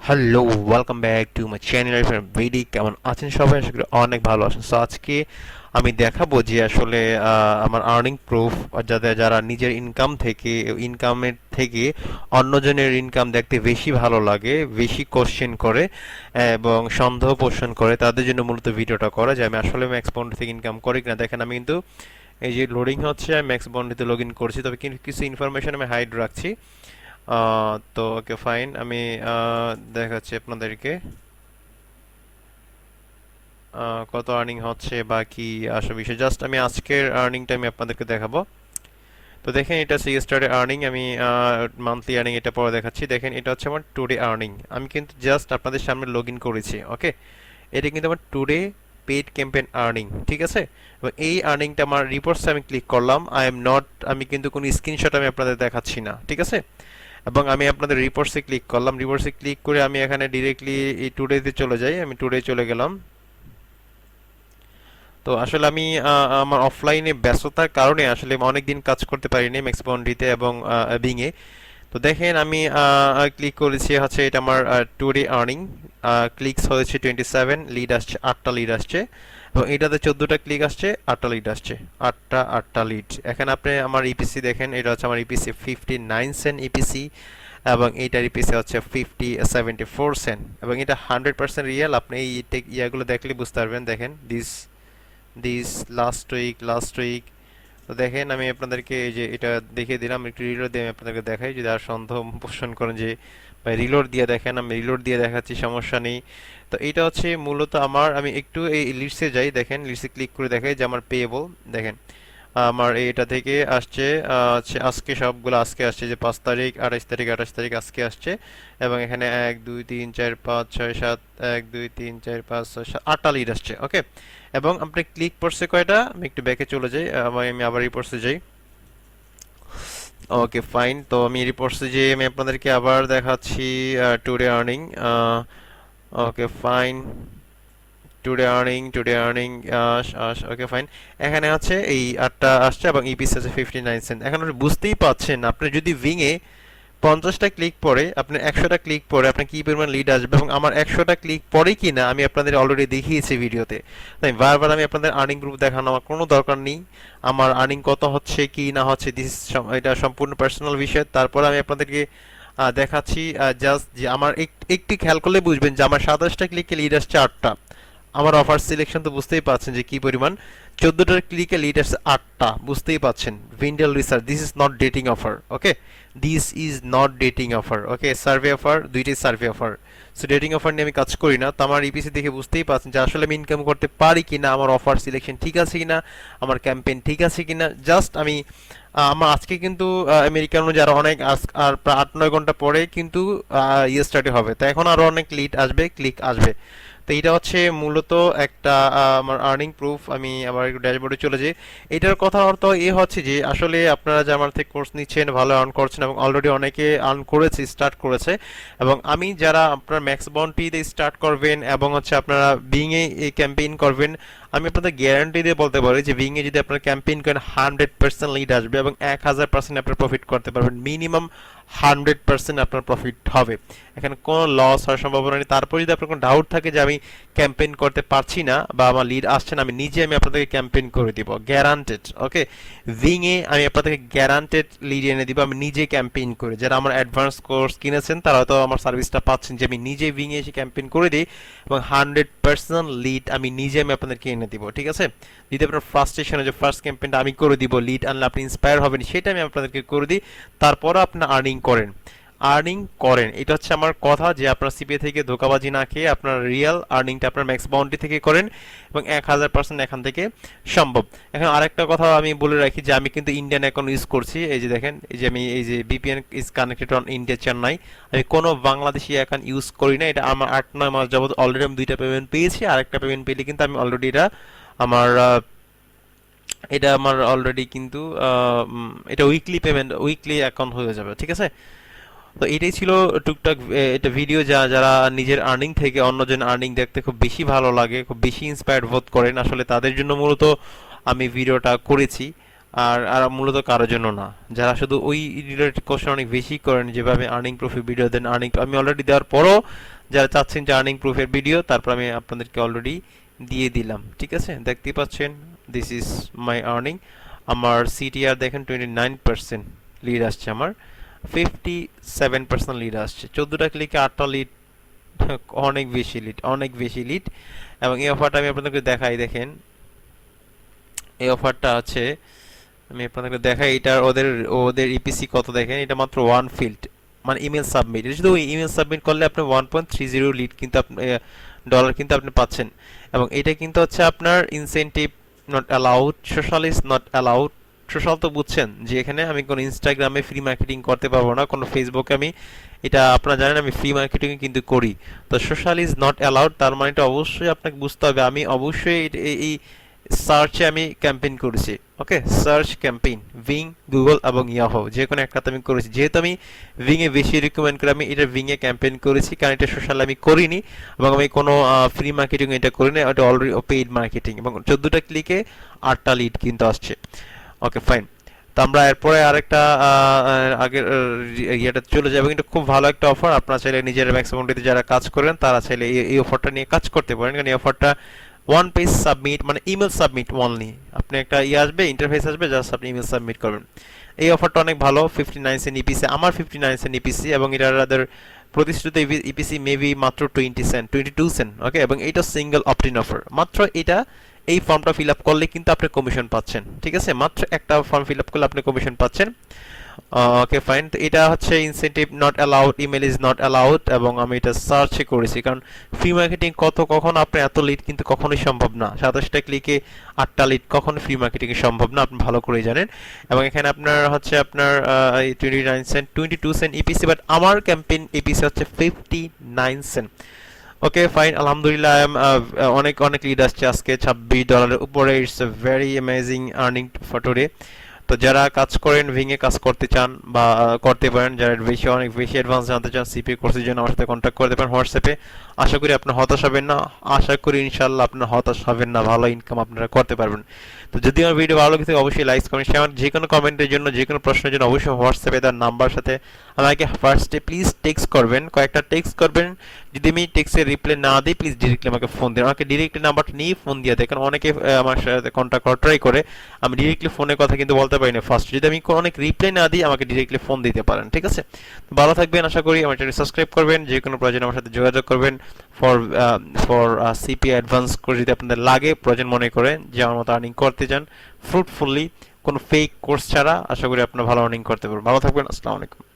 Hello, welcome back to my channel ভিডি। কেমন আছেন সবাই? আশা করি অনেক ভালো আছেন। সো আজকে আমি দেখাবো যে আসলে আমার আর্নিং প্রুফ, যারা নিজের ইনকামের থেকে অন্যজনের ইনকাম দেখতে বেশি ভালো লাগে, বেশি কোশ্চেন করে এবং সন্দেহ পোষণ করে, তাদের জন্য মূলত ভিডিওটা করা, যে আমি আসলে ম্যাক্স বন্ড থেকে ইনকাম করি কিনা। দেখেন আমি কিন্তু এই যে লোডিং হচ্ছে, আমি ম্যাক্স বন্ডিতে লগ ইন করছি, তবে কিন্তু কিছু ইনফরমেশন আমি হাইড রাখছি। তো ওকে ফাইন, আমি দেখাচ্ছি আপনাদেরকে কত আর্নিং হচ্ছে বা কি আসল বিষয়। জাস্ট আমি আজকের আর্নিংটা আমি আপনাদেরকে দেখাবো। তো দেখেন, এটা হচ্ছে ইয়েস্টারডে আর্নিং। আমি মান্থলি আর্নিং এটা পরে দেখাচ্ছি। দেখেন, এটা হচ্ছে আমার টুডে আর্নিং। আমি কিন্তু জাস্ট আপনাদের সামনে লগ ইন করেছি। ওকে, এটা কিন্তু আমার টুডে পেইড ক্যাম্পেইন আর্নিং, ঠিক আছে। এবং এই আর্নিংটা আমার রিপোর্টসে আমি ক্লিক করলাম। আমি কিন্তু কোনো স্ক্রিনশট আমি আপনাদের দেখাচ্ছি না, ঠিক আছে। এবং আমি আপনাদের রিপোর্টসে ক্লিক করলাম। রিপোর্টসে ক্লিক করে আমি এখানে ডিরেক্টলি এই টুডেতে চলে যাই। আমি টুডে চলে গেলাম। তো আসলে আমি আমার অফলাইনে ব্যস্ততার কারণে আসলে অনেক দিন কাজ করতে পারিনি ম্যাক্স বাউন্ডারিতে এবং বিংয়ে। তো দেখেন, আমি ক্লিক করেছি হচ্ছে, এটা আমার টুডে আর্নিং। ক্লিকস হয়েছে 27, লিড আসছে 8টা লিড আসছে, এবং এটাতে 14টা ক্লিক আসছে, 8টা লিড আসছে, 8টা লিড। এখানে আপনি আমার ইপিসি দেখেন, এটা হচ্ছে আমার ইপিসি 59 সেন্ট ইপিসি, এবং এইটার ইপিসি হচ্ছে 74 সেন্ট, এবং এটা 100% রিয়েল। আপনি এই ইয়াগুলো দেখলে বুঝতে পারবেন। দেখেন, দিস লাস্ট উইক। তো দেখেন, আমি আপনাদেরকে এই যে এটা দেখিয়ে দিলাম। একটু রিলোড দিয়ে আমি আপনাদেরকে দেখাই, যদি আর সন্দেহ পোষণ করেন যে ভাই রিলোড দিয়ে দেখেন, আমি রিলোড দিয়ে দেখাচ্ছি, সমস্যা নেই। তো এটা হচ্ছে মূলত আমার, আমি একটু এই লিস্টে যাই। দেখেন, লিস্টে ক্লিক করে দেখাই যে আমার পেয়েবল। দেখেন, আমার এটা থেকে আসছে হচ্ছে আজকে, সবগুলো আজকে আসছে, যে 5 তারিখ, 28 তারিখ, 28 তারিখ আজকে আসছে। এবং এখানে 1 2 3 4 5 6 7, 1 2 3 4 5 6 7, 8টা লিড আসছে। ওকে, এবং আপনি ক্লিক পড়ছে কয়টা, আমি একটু ব্যাকে চলে যাই, আমি আবার রিপোর্টসে যাই। ওকে ফাইন, তো আমি রিপোর্টসে যে আমি আপনাদেরকে আবার দেখাচ্ছি today earning. Okay fine, today earning. Okay fine, এখানে আছে এই 8টা আসছে, এবং ইপিসি আছে 59 সেন্ট। এখন আপনি বুঝতেই পাচ্ছেন, আপনি যদি উইংয়ে 50টা ক্লিক পরে, আপনার 100টা ক্লিক পরে আপনার কি পরিমাণ লিড আসবে, এবং আমার 100টা ক্লিক পরে কি না আমি আপনাদের অলরেডি দেখিয়েছি ভিডিওতে। তাই বারবার আমি আপনাদের আর্নিং গ্রুপ দেখানো আমার কোনো দরকার নেই। আমার আর্নিং কত হচ্ছে কি না হচ্ছে, এটা সম্পূর্ণ পার্সোনাল বিষয়। তারপর আমি আপনাদেরকে দেখাচ্ছি। জাস্ট যে আমার একটি খেয়াল করলে বুঝবেন যে আমার 27টা ক্লিকে লিড আসছে 8টা। আমার অফার সিলেকশন তো বুঝতেই পাচ্ছেন যে কি পরিমাণ। 14টার ক্লিকে লিড আসছে 8টা, বুঝতেই পাচ্ছেন। Vindale research, this is not dating offer. Okay, this is not dating offer. Okay, survey offer, দুইটাই survey offer. So dating offer নিয়ে আমি কাজ করি না। তো আমার ইপিসি দেখে বুঝতেই পাচ্ছেন যে আসলে আমি ইনকাম করতে পারি কিনা, আমার অফার সিলেকশন ঠিক আছে কিনা, আমার ক্যাম্পেইন ঠিক আছে কিনা। জাস্ট আমি আমার আজকে কিন্তু আমেরিকান অনুযায়ী আরো অনেক আর প্রায় 8-9 ঘন্টা পরে কিন্তু ইয়ে স্টার্ট হবে। তো এখন আরো অনেক লিড আসবে, ক্লিক আসবে। তো এটা হচ্ছে মূলত একটা আমার আর্নিং প্রুফ। আমি আবার একটু ড্যাশবোর্ডে চলে যাই। এটার কথার অর্থ এ হচ্ছে যে আসলে আপনারা যে আমার থেকে কোর্স নিচ্ছেন, ভালো আর্ন করছেন, এবং অলরেডি অনেকে আর্ন করেছে, স্টার্ট করেছে। এবং আমি যারা আপনার ম্যাক্স বাউন্টিতে স্টার্ট করবেন এবং হচ্ছে আপনারা বিংয়ে এই ক্যাম্পেইন করবেন, আমি আপনাদের গ্যারান্টি দিয়ে বলতে পারি যে বিংয়ে যদি আপনার ক্যাম্পেইন করেন 100% লিড আসবে, এবং 1000% আপনার প্রফিট করতে পারবেন। মিনিমাম 100% আপনার প্রফিট হবে। এখানে কোনো লস হওয়ার সম্ভাবনা নেই। তারপর যদি আপনার কোনো ডাউট থাকে যে আমি ক্যাম্পেইন করতে পারছি না বা আমার লিড আসছে না, আমি আপনাদেরকে ক্যাম্পেইন করে দিব, গ্যারান্টেড। ওকে, উইংয়ে আমি আপনাদেরকে গ্যারান্টেড লিড এনে দিব, আমি নিজে ক্যাম্পেইন করে। যারা আমার অ্যাডভান্স কোর্স কিনেছেন তারা হয়তো আমার সার্ভিসটা পাচ্ছেন, যে আমি নিজে উইংয়ে এসে ক্যাম্পেইন করে দিই, এবং 100% লিড আমি আপনাদেরকে এনে দিব, ঠিক আছে। যদি আপনার ফ্রাস্ট্রেশনে যে ফার্স্ট ক্যাম্পেইনটা আমি করে দিব, লিড আনলে আপনি ইন্সপায়ার হবেন, সেটা আমি আপনাদেরকে করে দিই। তারপরও আপনার আর্নিং করেন, এটা হচ্ছে আমার কথা, যে আপনার সিপিএ থেকে ধোকাবাজি না খেয়ে আপনার রিয়েল আর্নিংটা আপনার ম্যাক্স বাউন্ডারি থেকে করেন, এবং 1000% এখান থেকে সম্ভব। এখন আরেকটা কথা আমি বলে রাখি, যে আমি কিন্তু ইন্ডিয়ান অ্যাকাউন্ট ইউজ করছি। এই যে দেখেন, এই যে আমি এই যে VPN is connected on India Chennai, আমি কোনো বাংলাদেশি অ্যাকাউন্ট ইউজ করি না। এটা আমার 8-9 মাস যাবত অলরেডি আমি 2টা পেমেন্ট পেয়েছি। আরেকটা পেমেন্ট পেলে কিন্তু আমি অলরেডি আমার এটা অলরেডি কিন্তু এটা উইকলি পেমেন্ট, উইকলি অ্যাকাউন্ট হয়ে যাবে, ঠিক আছে। তো এটাই ছিল টুকটাক এটা ভিডিও, যারা নিজের আর্নিং থেকে অন্যজন আর্নিং দেখতে খুব বেশি ভালো লাগে, খুব বেশি ইন্সপায়ার্ড বোধ করেন, আসলে তাদের জন্য মূলত আমি ভিডিওটা করেছি। আর আর মূলত কারোর জন্য না, যারা শুধু ওই রিলেটেড কোশ্চেন অনেক বেশি করেন, যেভাবে আর্নিং প্রুফের ভিডিও দেন, আমি অলরেডি দেওয়ার পরও যারা চাচ্ছেন যে আর্নিং প্রুফের ভিডিও, তারপর আমি আপনাদেরকে অলরেডি দিয়ে দিলাম। ঠিক আছে, দেখতেই পাচ্ছেন দিস ইজ মাই আর্নিং। আমার সিটিআর দেখেন 29% লিড আসছে, আমার 57% লিড আসছে, 14টা ক্লিকে 8টা লিড, অনেক বেশি লিড, অনেক বেশি লিড। এবং এই অফারটা আমি আপনাদেরকে দেখাই, দেখেন এই অফারটা আছে, আমি আপনাদেরকে দেখাই এটা ওদের ওদের ইপিসি কত দেখেন, এটা মাত্র ওয়ান ফিল্ড মানে ইমেল সাবমিট, এটা শুধু ইমেল সাবমিট করলে আপনি 1.30 লিড কিন্তু আপনি ডলার কিন্তু আপনি পাচ্ছেন। এবং এটা কিন্তু হচ্ছে আপনার incentive not allowed, social is not allowed. Social তো বুঝছেন যে এখানে আমি কোনো ইনস্টাগ্রামে ফ্রি মার্কেটিং করতে পারবো না, কোনো ফেসবুকে আমি, এটা আপনারা জানেন আমি ফ্রি মার্কেটিং কিন্তু করি। তো সোশ্যাল ইজ নট অ্যালাউড, তার মানে এটা অবশ্যই আপনাকে বুঝতে হবে আমি অবশ্যই এই সার্চে আমি ক্যাম্পেইন করেছি। ওকে, সার্চ ক্যাম্পেইন ভিং, গুগল এবং ইয়াহো যে কোনো একটাতে আমি করেছি। যেহেতু আমি ভিং এ বেশি রিকমেন্ড করি, আমি এটা ভিং এ ক্যাম্পেইন করেছি, কারণ এটা সোশ্যাল আমি করিনি এবং আমি কোনো ফ্রি মার্কেটিং এটা করিনি, এটা অলরেডি পেইড মার্কেটিং। এবং 14টা ক্লিকে 8টা লিড কিন্তু আসছে। ওকে ফাইন, তো আমরা এরপরে আরেকটা আগের ইয়েটা চলে যাবো, কিন্তু খুব ভালো একটা অফার। আপনারা চাইলে নিজের ম্যাক্স অ্যামাউন্টে যারা কাজ করেন তারা চাইলে এই অফারটা নিয়ে কাজ করতে পারেন, কারণ এই অফারটা ওয়ান পেজ সাবমিট মানে ইমেল সাবমিট অনলি, আপনি একটা আসবে, ইন্টারফেস আসবে, জাস্ট আপনি ইমেল সাবমিট করবেন। এই অফারটা অনেক ভালো, 59 সেন্ট ইপিসি, আমার 59 সেন্ট ইপিসি, এবং এটার প্রতিশ্রুত ইপিসি মেবি মাত্র 20 সেন্ট, 22 সেন্ট। ওকে, এবং এটা সিঙ্গেল অপটিন অফার, মাত্র এটা এই ফর্মটা ফিল আপ করলে কিন্তু আপনি কমিশন পাচ্ছেন। ঠিক আছে, মাত্র একটা ফর্ম ফিল আপ করলে আপনি কমিশন পাচ্ছেন। ওকে ফাইন, তো এটা হচ্ছে incentive not allowed, email is not allowed, এবং আমি এটা সার্চে করেছি, কারণ ফ্রি মার্কেটিং কখন আপনি এত লিড কিন্তু কখনোই সম্ভব না, 27টা ক্লিকে 8টা লিড কখনো ফ্রি মার্কেটিং এ সম্ভব না, আপনি ভালো করেই জানেন। এবং এখানে আপনার হচ্ছে আপনার 29 সেন্ট, 22 সেন্ট ইপিসি, বাট আমার ক্যাম্পেইন ইপিসি হচ্ছে 59 সেন্ট। ওকে ফাইন, আলহামদুলিল্লাহ অনেক অনেক লিড আসছে আজকে $26 উপরে, it's a very amazing earning for today. তো যারা কাজ করেন ভিঙে কাজ করতে চান বা করতে পারেন, যারা বেশি অনেক বেশি অ্যাডভান্স জানতে চান সিপি কোর্সের জন্য, আমার সাথে কন্ট্যাক্ট করতে পারেন হোয়াটসঅ্যাপে। আশা করি আপনার হতাশ হবেন না, আশা করি ইনশাল্লাহ আপনার হতাশ হবেন না, ভালো ইনকাম আপনারা করতে পারবেন। তো যদি আমার ভিডিও ভালো লাগে অবশ্যই লাইক কমেন্ট শেয়ার, যে কোনো কমেন্টের জন্য যে কোনো প্রশ্নের জন্য অবশ্যই হোয়াটসঅ্যাপে তার নাম্বার সাথে আমাকে ফার্স্টে প্লিজ টেক্সট করবেন, কয়েকটা টেক্সট করবেন। যদি আমি টেক্সটের রিপ্লাই না দিই প্লিজ ডিরেক্টলি আমাকে ফোন দিন, আমাকে ডিরেক্টলি নাম্বারটা নিয়ে ফোন দিয়ে দেয়, কারণ অনেকে আমার সাথে কন্ট্যাক্ট করার ট্রাই করে, আমি ডিরেক্টলি ফোনে কথা কিন্তু বলতে পারি না ফার্স্ট, যদি আমি অনেক রিপ্লাই না দিই আমাকে ডিরেক্টলি ফোন দিতে পারেন। ঠিক আছে, ভালো থাকবেন, আশা করি আমার চ্যানেল সাবস্ক্রাইব করবেন, যে কোনো প্রয়োজনে আমার সাথে যোগাযোগ করবেন ফর ফর সিপি অ্যাডভান্স করে যদি আপনাদের লাগে প্রয়োজন মনে করেন যে আমার মতো আর্নিং করতে চান ফ্রুটফুলি কোনো ফেক কোর্স ছাড়া, আশা করি আপনারা ভালো আর্নিং করতে পারবেন। ভালো থাকবেন, আসসালামু আলাইকুম।